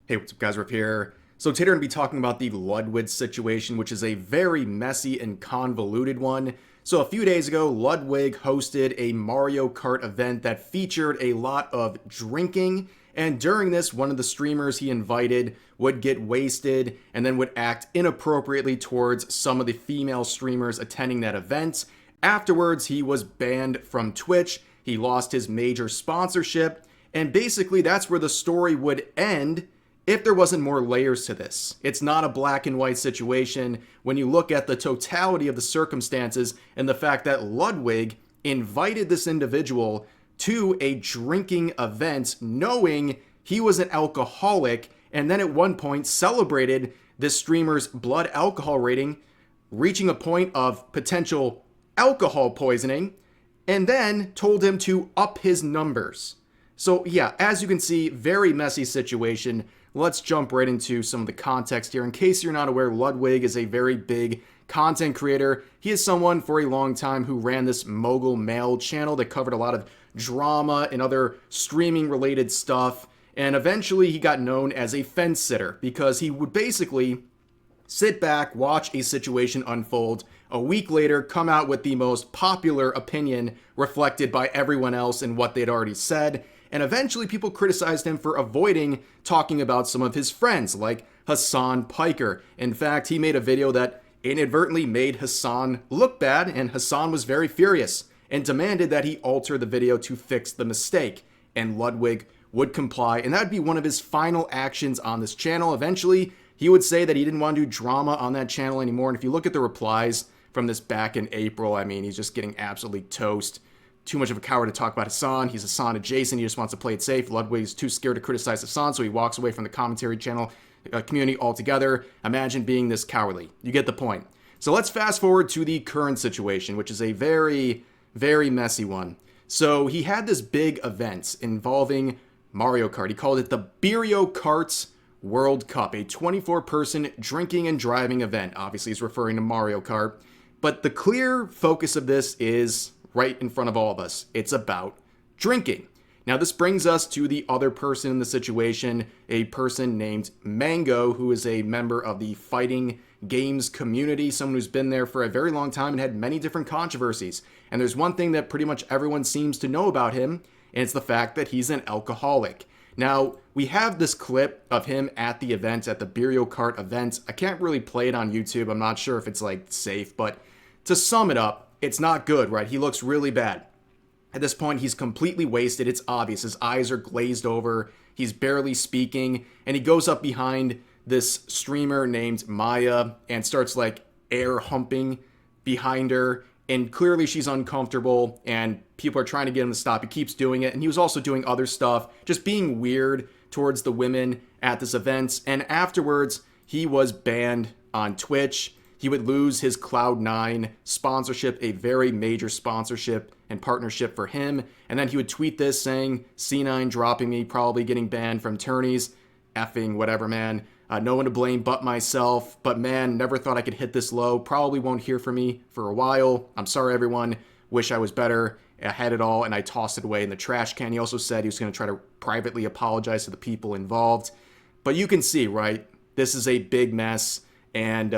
Hey, what's up guys, Riff here. So today we're going to be talking about the Ludwig situation, which is a very messy and convoluted one. So a few days ago, Ludwig hosted a Mario Kart event that featured a lot of drinking, and during this, one of the streamers he invited would get wasted and then would act inappropriately towards some of the female streamers attending that event. Afterwards, he was banned from Twitch, he lost his major sponsorship, and basically that's where the story would end if there wasn't more layers to this. It's not a black and white situation when you look at the totality of the circumstances and the fact that Ludwig invited this individual to a drinking event knowing he was an alcoholic, and then at one point celebrated this streamer's blood alcohol rating reaching a point of potential alcohol poisoning, and then told him to up his numbers. So yeah, as you can see, very messy situation. Let's jump right into some of the context here. In case you're not aware, Ludwig is a very big content creator. He is someone for a long time who ran this Mogul Mail channel that covered a lot of drama and other streaming related stuff. And eventually he got known as a fence sitter because he would basically sit back, watch a situation unfold, a week later come out with the most popular opinion reflected by everyone else and what they'd already said. And eventually people criticized him for avoiding talking about some of his friends, like Hassan Piker. In fact, he made a video that inadvertently made Hassan look bad, and Hassan was very furious and demanded that he alter the video to fix the mistake. And Ludwig would comply, and that would be one of his final actions on this channel. Eventually, he would say that he didn't want to do drama on that channel anymore. And if you look at the replies from this back in April, I mean, he's just getting absolutely toast. Too much of a coward to talk about Hassan. He's Hassan adjacent. He just wants to play it safe. Ludwig's too scared to criticize Hassan, so he walks away from the commentary channel community altogether. Imagine being this cowardly. You get the point. So let's fast forward to the current situation, which is a very, very messy one. So he had this big event involving Mario Kart. He called it the Mario Kart World Cup, a 24-person drinking and driving event. Obviously, he's referring to Mario Kart. But the clear focus of this is right in front of all of us. It's about drinking. Now, this brings us to the other person in the situation, a person named Mango, who is a member of the fighting games community, someone who's been there for a very long time and had many different controversies. And there's one thing that pretty much everyone seems to know about him, and it's the fact that he's an alcoholic. Now, we have this clip of him at the event, at the Mario Kart event. I can't really play it on YouTube. I'm not sure if it's like safe, but to sum it up, it's not good, right? He looks really bad. At this point, he's completely wasted. It's obvious. His eyes are glazed over. He's barely speaking. And he goes up behind this streamer named Maya and starts like air humping behind her. And clearly she's uncomfortable and people are trying to get him to stop. He keeps doing it. And he was also doing other stuff, just being weird towards the women at this event. And afterwards, he was banned on Twitch. He would lose his Cloud9 sponsorship, a very major sponsorship and partnership for him. And then he would tweet this saying, C9 dropping me, probably getting banned from tourneys, effing whatever, man. No one to blame but myself. But man, never thought I could hit this low. Probably won't hear from me for a while. I'm sorry, everyone. Wish I was better. I had it all and I tossed it away in the trash can. He also said he was going to try to privately apologize to the people involved. But you can see, right? This is a big mess. And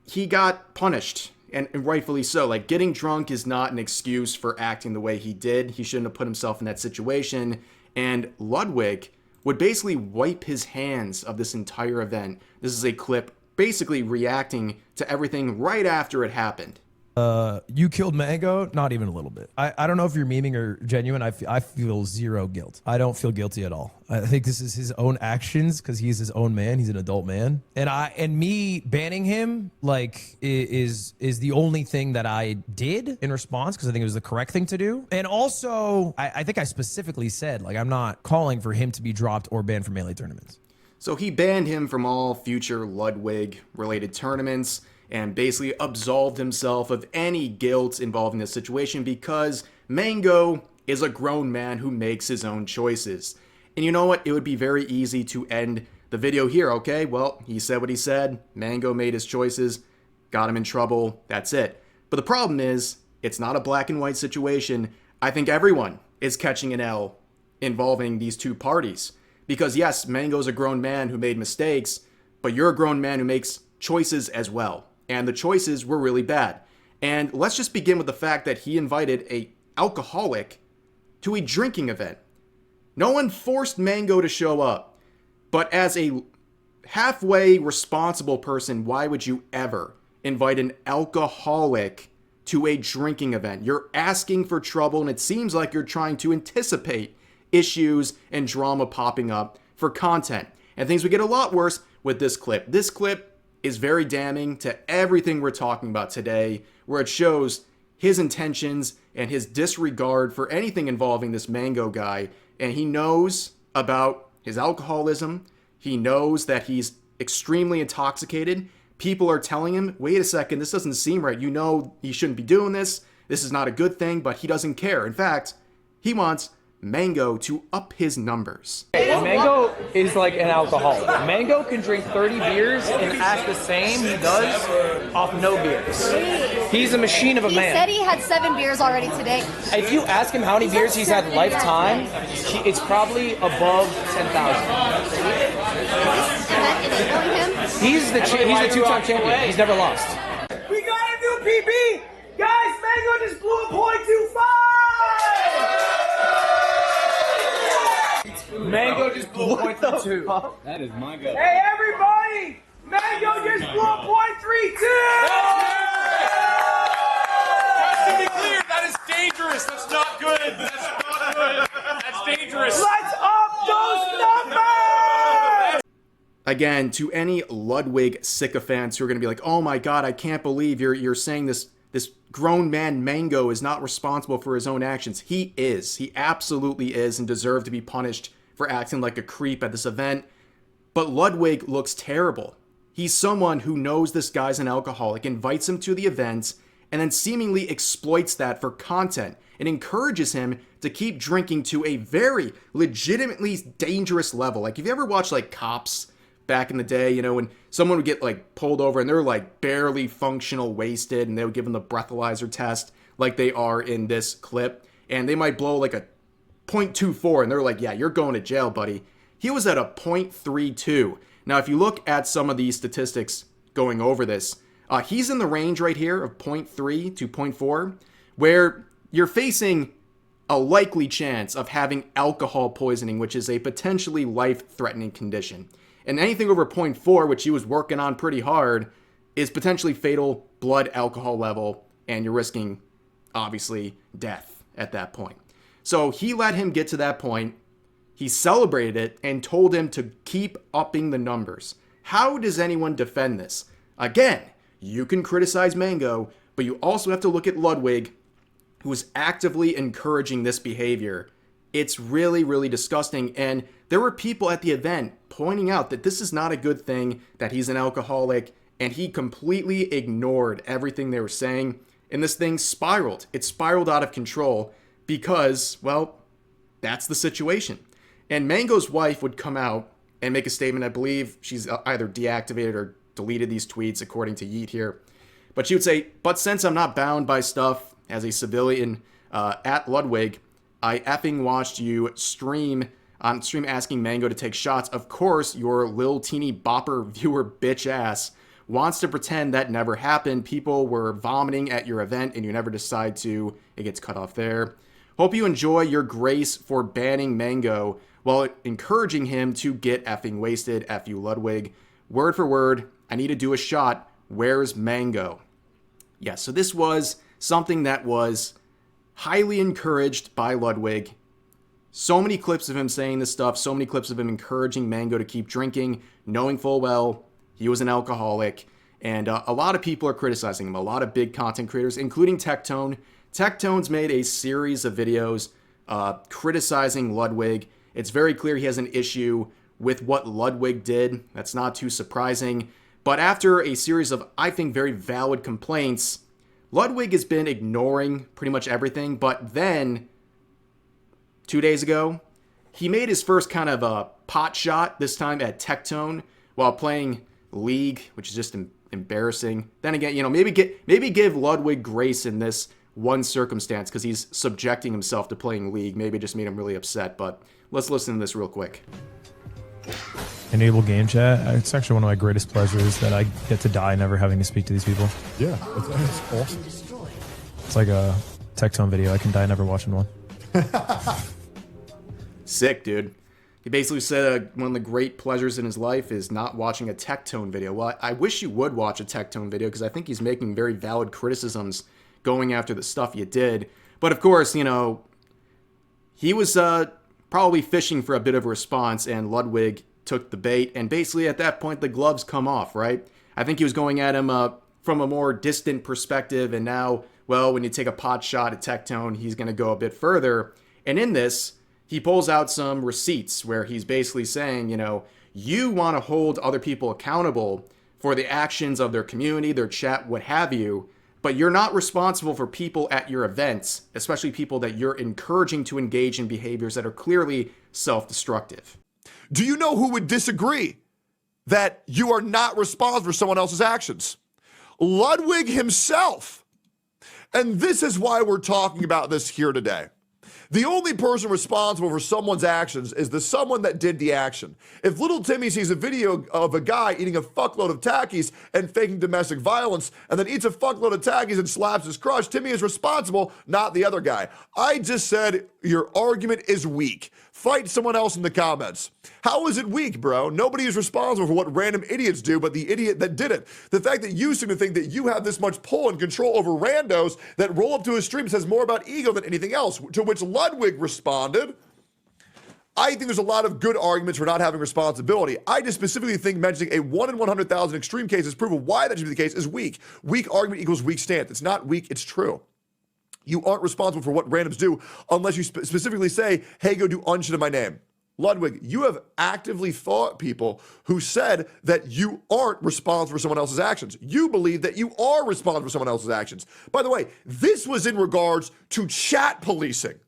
he got punished, and rightfully so. Like, getting drunk is not an excuse for acting the way he did. He shouldn't have put himself in that situation. And Ludwig would basically wipe his hands of this entire event. This is a clip basically reacting to everything right after it happened. You killed Mango? Not even a little bit. I don't know if you're memeing or genuine. I feel zero guilt. I don't feel guilty at all. I think this is his own actions because he's his own man. He's an adult man. And me banning him like is the only thing that I did in response because I think it was the correct thing to do. And also, I think I specifically said, like, I'm not calling for him to be dropped or banned from Melee tournaments. So he banned him from all future Ludwig related tournaments and basically absolved himself of any guilt involved in this situation because Mango is a grown man who makes his own choices. And you know what? It would be very easy to end the video here, okay? Well, he said what he said. Mango made his choices, got him in trouble. That's it. But the problem is, it's not a black and white situation. I think everyone is catching an L involving these two parties Because yes, Mango's a grown man who made mistakes, but you're a grown man who makes choices as well. And the choices were really bad. And let's just begin with the fact that he invited a alcoholic to a drinking event. No one forced Mango to show up. But as a halfway responsible person, why would you ever invite an alcoholic to a drinking event? You're asking for trouble, and it seems like you're trying to anticipate issues and drama popping up for content. And things would get a lot worse with this clip. This clip is very damning to everything we're talking about today, where it shows his intentions and his disregard for anything involving this Mango guy. And he knows about his alcoholism. He knows that he's extremely intoxicated. People are telling him, wait a second, this doesn't seem right. You know you shouldn't be doing this. This is not a good thing, but he doesn't care. In fact, he wants Mango to up his numbers. Mango is like an alcoholic. Mango can drink 30 beers and act the same he does off no beers. He's a machine of a man. He said he had 7 beers already today. If you ask him how many beers he's had lifetime, it's probably above 10,000. He's the 2-time champion. He's never lost. We got a new PB! Guys, Mango just blew a .25! Mango just blew a .32. That is my gut. Hey, everybody! Mango just blew a .32! To be clear, that is dangerous. That's not good. That's not good. That's dangerous. Let's up those numbers! Again, to any Ludwig sycophants who are going to be like, oh my god, I can't believe you're saying this grown man Mango is not responsible for his own actions. He is. He absolutely is, and deserved to be punished for acting like a creep at this event. But Ludwig looks terrible. He's someone who knows this guy's an alcoholic, invites him to the event, and then seemingly exploits that for content and encourages him to keep drinking to a very legitimately dangerous level. Like, have you ever watched like Cops back in the day, you know, when someone would get like pulled over and they're like barely functional wasted, and they would give them the breathalyzer test like they are in this clip, and they might blow like a .24 and they're like, yeah, you're going to jail, buddy. He was at a .32. Now, if you look at some of these statistics going over this, he's in the range right here of .3 to .4, where you're facing a likely chance of having alcohol poisoning, which is a potentially life-threatening condition. And anything over .4, which he was working on pretty hard, is potentially fatal blood alcohol level, and you're risking, obviously, death at that point. So he let him get to that point. He celebrated it and told him to keep upping the numbers. How does anyone defend this? Again, you can criticize Mango, but you also have to look at Ludwig, who is actively encouraging this behavior. It's really, really disgusting. And there were people at the event pointing out that this is not a good thing, that he's an alcoholic, and he completely ignored everything they were saying. And this thing spiraled. It spiraled out of control because, well, that's the situation. And Mango's wife would come out and make a statement. I believe she's either deactivated or deleted these tweets, according to Yeet here. But she would say, but since I'm not bound by stuff as a civilian at Ludwig, I effing watched you stream asking Mango to take shots. Of course, your lil teeny bopper viewer bitch ass wants to pretend that never happened. People were vomiting at your event and you never decide to. It gets cut off there. Hope you enjoy your grace for banning Mango while encouraging him to get effing wasted. F you, Ludwig. Word for word, I need to do a shot. Where's Mango? Yeah, so this was something that was highly encouraged by Ludwig. So many clips of him saying this stuff, so many clips of him encouraging Mango to keep drinking, knowing full well he was an alcoholic. And a lot of people are criticizing him, a lot of big content creators, including Tectone. Tectone's made a series of videos criticizing Ludwig. It's very clear he has an issue with what Ludwig did. That's not too surprising. But after a series of, I think, very valid complaints, Ludwig has been ignoring pretty much everything. But then, 2 days ago, he made his first kind of a pot shot, this time at Tectone, while playing League, which is just embarrassing. Then again, you know, maybe give Ludwig grace in this one circumstance because he's subjecting himself to playing League. Maybe it just made him really upset, but let's listen to this real quick. Enable game chat. It's actually one of my greatest pleasures that I get to die never having to speak to these people. Yeah, it's awesome. It's like a Tectone video. I can die never watching one. Sick, dude. He basically said one of the great pleasures in his life is not watching a Tectone video. Well, I wish you would watch a Tectone video because I think he's making very valid criticisms going after the stuff you did. But of course, you know, he was probably fishing for a bit of a response, and Ludwig took the bait, and basically at that point the gloves come off, right? I think he was going at him from a more distant perspective, and now, well, when you take a pot shot at Tectone, he's going to go a bit further. And in this, he pulls out some receipts where he's basically saying, you know, you want to hold other people accountable for the actions of their community, their chat, what have you, but you're not responsible for people at your events, especially people that you're encouraging to engage in behaviors that are clearly self-destructive. Do you know who would disagree that you are not responsible for someone else's actions? Ludwig himself. And this is why we're talking about this here today. The only person responsible for someone's actions is the someone that did the action. If little Timmy sees a video of a guy eating a fuckload of Takis and faking domestic violence and then eats a fuckload of Takis and slaps his crush, Timmy is responsible, not the other guy. I just said your argument is weak. Fight someone else in the comments. How is it weak, bro? Nobody is responsible for what random idiots do but the idiot that did it. The fact that you seem to think that you have this much pull and control over randos that roll up to a stream says more about ego than anything else, to which Ludwig responded, I think there's a lot of good arguments for not having responsibility. I just specifically think mentioning a 1 in 100,000 extreme cases proof of why that should be the case is weak. Weak argument equals weak stance. It's not weak, it's true. You aren't responsible for what randoms do unless you specifically say, hey, go do unshit in my name. Ludwig, you have actively fought people who said that you aren't responsible for someone else's actions. You believe that you are responsible for someone else's actions. By the way, this was in regards to chat policing.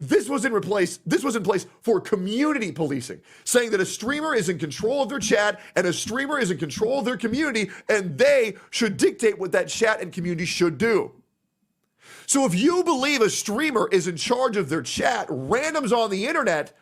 This was in place for community policing, saying that a streamer is in control of their chat and a streamer is in control of their community, and they should dictate what that chat and community should do. So if you believe a streamer is in charge of their chat, randoms on the internet,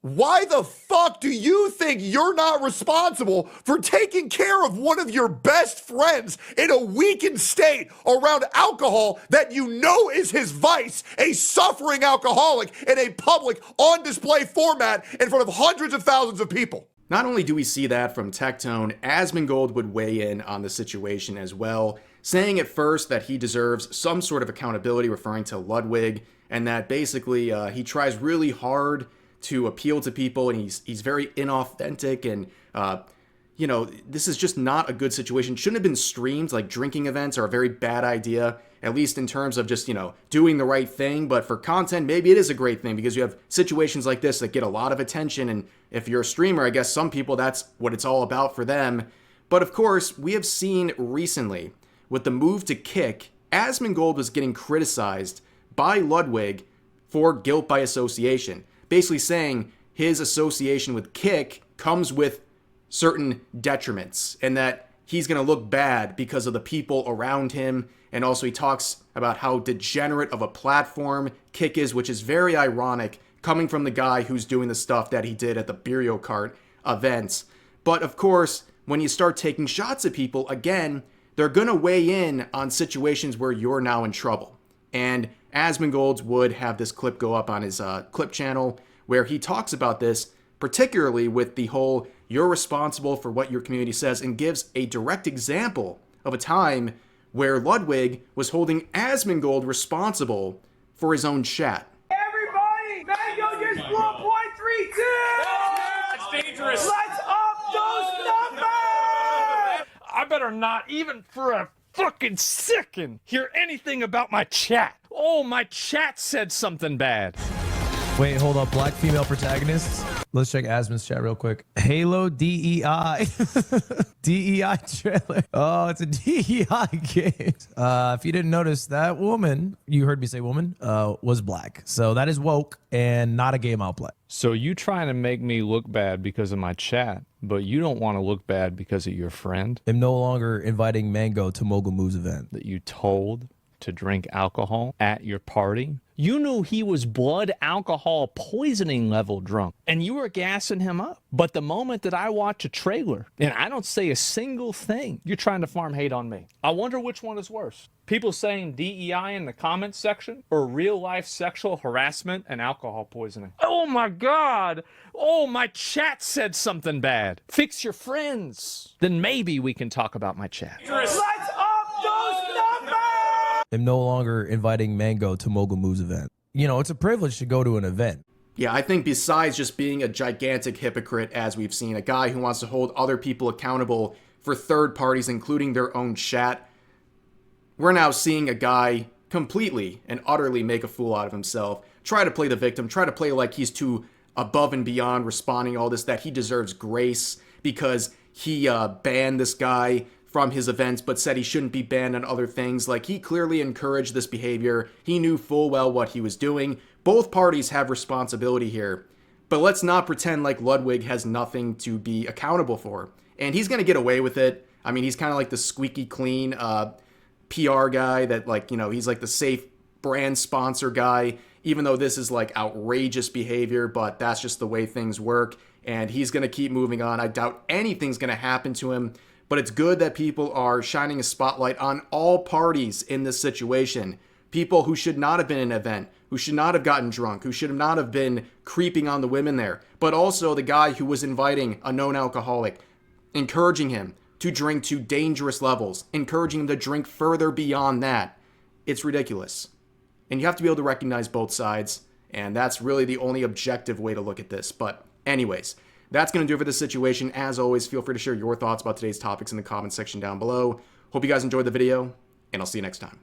why the fuck do you think you're not responsible for taking care of one of your best friends in a weakened state around alcohol that you know is his vice, a suffering alcoholic in a public on display format in front of hundreds of thousands of people? Not only do we see that from Tectone, Asmongold would weigh in on the situation as well, saying at first that he deserves some sort of accountability, referring to Ludwig, and that basically he tries really hard to appeal to people, and he's very inauthentic, and you know, this is just not a good situation. Shouldn't have been streamed. Like, drinking events are a very bad idea, at least in terms of just, you know, doing the right thing. But for content, maybe it is a great thing because you have situations like this that get a lot of attention, and if you're a streamer, I guess some people, that's what it's all about for them. But of course, we have seen recently with the move to kick, Asmongold was getting criticized by Ludwig for guilt by association, basically saying his association with kick comes with certain detriments and that he's going to look bad because of the people around him. And also he talks about how degenerate of a platform kick is, which is very ironic coming from the guy who's doing the stuff that he did at the Burial Cart events. But of course, when you start taking shots at people, again, they're going to weigh in on situations where you're now in trouble. And Asmongold would have this clip go up on his clip channel where he talks about this, particularly with the whole you're responsible for what your community says, and gives a direct example of a time where Ludwig was holding Asmongold responsible for his own chat. Everybody, Mango just blew a .32. That's dangerous. Let's up those numbers. I better not even for a fucking second hear anything about my chat. Oh, my chat said something bad. Wait, hold up. Black female protagonists. Let's check Asmon's chat real quick. Halo DEI. DEI trailer. Oh, it's a DEI game. If you didn't notice, that woman, you heard me say woman, was black. So that is woke and not a game I'll play. So you trying to make me look bad because of my chat, but you don't want to look bad because of your friend I'm no longer inviting Mango to Mogul Moves event. that you told to drink alcohol at your party. You knew he was blood alcohol poisoning level drunk, and you were gassing him up. But the moment that I watch a trailer and I don't say a single thing, you're trying to farm hate on me. I wonder which one is worse. People saying DEI in the comments section or real life sexual harassment and alcohol poisoning. Oh my God. Oh, my chat said something bad. Fix your friends. Then maybe we can talk about my chat. Lights up those numbers! I'm no longer inviting Mango to Mogul Moo's event. You know, it's a privilege to go to an event. Yeah, I think besides just being a gigantic hypocrite, as we've seen, a guy who wants to hold other people accountable for third parties, including their own chat, we're now seeing a guy completely and utterly make a fool out of himself, try to play the victim, try to play like he's too above and beyond responding all this, that he deserves grace because he banned this guy from his events but said he shouldn't be banned on other things. Like, he clearly encouraged this behavior. He knew full well what he was doing. Both parties have responsibility here, but let's not pretend like Ludwig has nothing to be accountable for. And he's going to get away with it. I mean, he's kind of like the squeaky clean PR guy that, like, you know, he's like the safe brand sponsor guy, even though this is like outrageous behavior, but that's just the way things work. And he's going to keep moving on. I doubt anything's going to happen to him, but it's good that people are shining a spotlight on all parties in this situation. People who should not have been in an event, who should not have gotten drunk, who should not have been creeping on the women there, but also the guy who was inviting a known alcoholic, encouraging him to drink to dangerous levels, encouraging him to drink further beyond that. It's ridiculous. And you have to be able to recognize both sides, and that's really the only objective way to look at this. But anyways, that's going to do it for this situation. As always, feel free to share your thoughts about today's topics in the comments section down below. Hope you guys enjoyed the video, and I'll see you next time.